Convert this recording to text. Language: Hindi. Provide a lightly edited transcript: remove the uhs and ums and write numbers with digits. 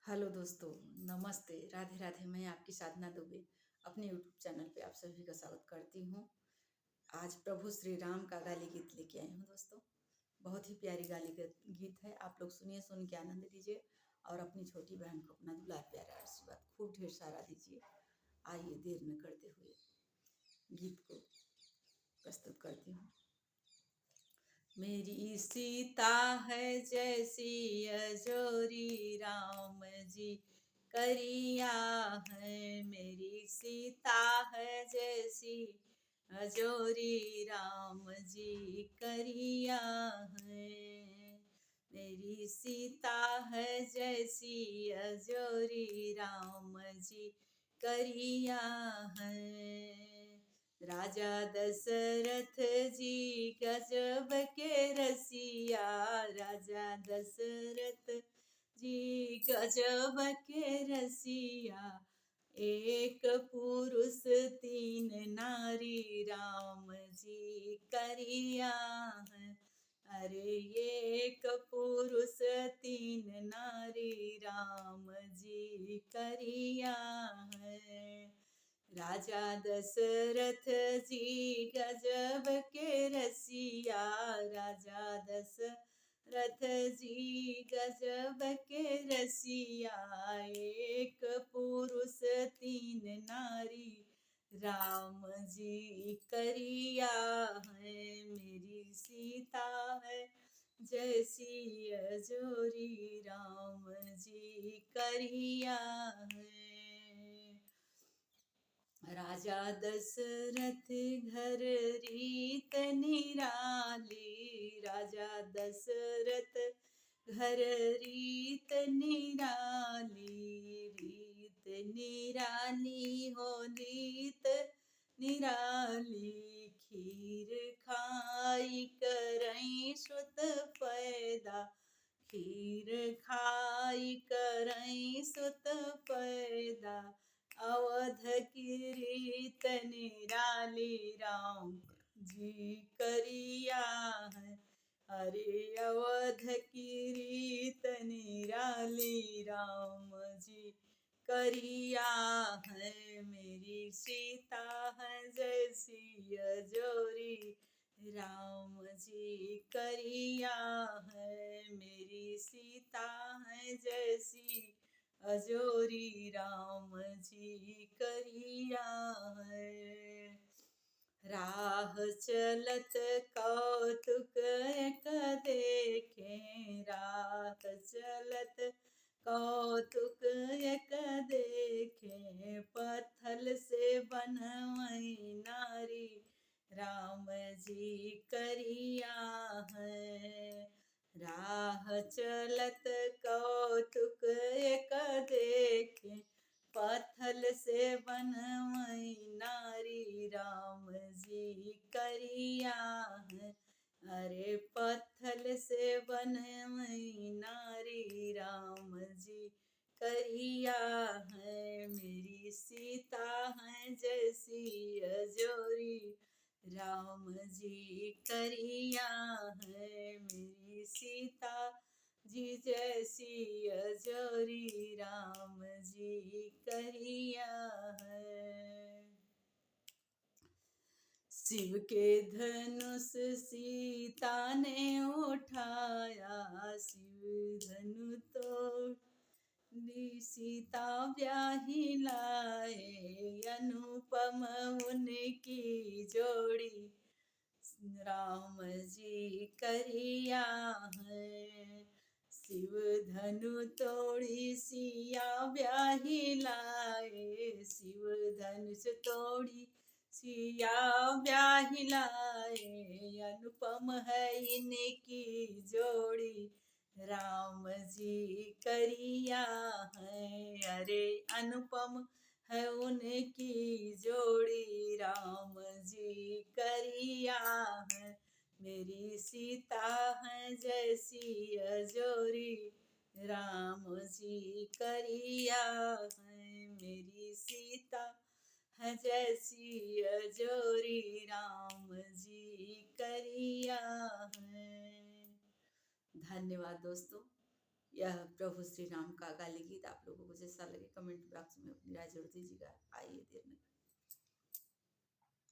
हेलो दोस्तों, नमस्ते, राधे राधे। मैं आपकी साधना दुबे अपने यूट्यूब चैनल पे आप सभी का स्वागत करती हूँ। आज प्रभु श्री राम का गाली गीत लेके आई हूँ दोस्तों। बहुत ही प्यारी गीत है। आप लोग सुनिए, सुन के आनंद लीजिए और अपनी छोटी बहन को अपना दुलार प्यारा आशीर्वाद खूब ढेर सारा दीजिए। आइए देर न करते हुए गीत को प्रस्तुत करती हूँ। मेरी सीता है जैसी अजोरी राम जी करिया है। मेरी सीता है जैसी अजोरी राम जी करिया है। मेरी सीता है जैसी अजोरी राम जी करिया है। राजा दशरथ जी गजब के रसिया, राजा दशरथ जी गजब के रसिया। एक पुरुष तीन नारी राम जी करिया है। अरे एक पुरुष तीन नारी राम जी करिया है। राजा दशरथ जी गजब के रसिया, राजा दशरथ जी गजब के रसिया। एक पुरुष तीन नारी राम जी करिया है। मेरी सीता है जैसी अजोरी राम जी करिया है। राजा दशरथ घर रीत निराली, राजा दशरथ घर रीत निराली। रीत निराली हो रीत निराली। खीर खाई करई सुत पैदा, खीर खाई करई सुत पैदा। अवध की रीत निराली राम जी करिया है। अरे अवध की रीत निराली राम जी करिया है। मेरी सीता है जैसी अजोरी राम जी करिया है। मेरी सीता है जैसी अजोरी राम जी करिया है। राह चलत कौतुक एक देखे, राह चलत कौतुक एक देखे। पत्थल से बनवई नारी राम जी करिया है। राह चलत कौतुक एक देखे, पत्थल से बनवई नारी राम जी करिया है। अरे पत्थल से बनवई नारी राम जी करिया है। मेरी सीता है जैसी अजोरी राम जी करिया है। मेरी सीता जी जैसी अजोरी राम जी करिया है। शिव के धनुष सीता ने उठाया, शिव धनु तो सीता ब्याही लाए। अनुपम उनकी जोड़ी राम जी करिया है। शिव धनु तोड़ी सिया ब्याही लाए, शिव धनुष तोड़ी सिया ब्याही लाए। अनुपम है इनकी जोड़ी राम जी करिया है। अरे अनुपम है उनकी जोड़ी राम जी करिया है। मेरी सीता है जैसी अजोरी राम जी करिया है। मेरी सीता है जैसी अजोरी राम जी करिया है। धन्यवाद दोस्तों। यह प्रभु श्री राम का गाली गीत आप लोगों को जैसा लगे कमेंट बॉक्स में अपनी राय जरूर दीजिएगा। आइए देर नहीं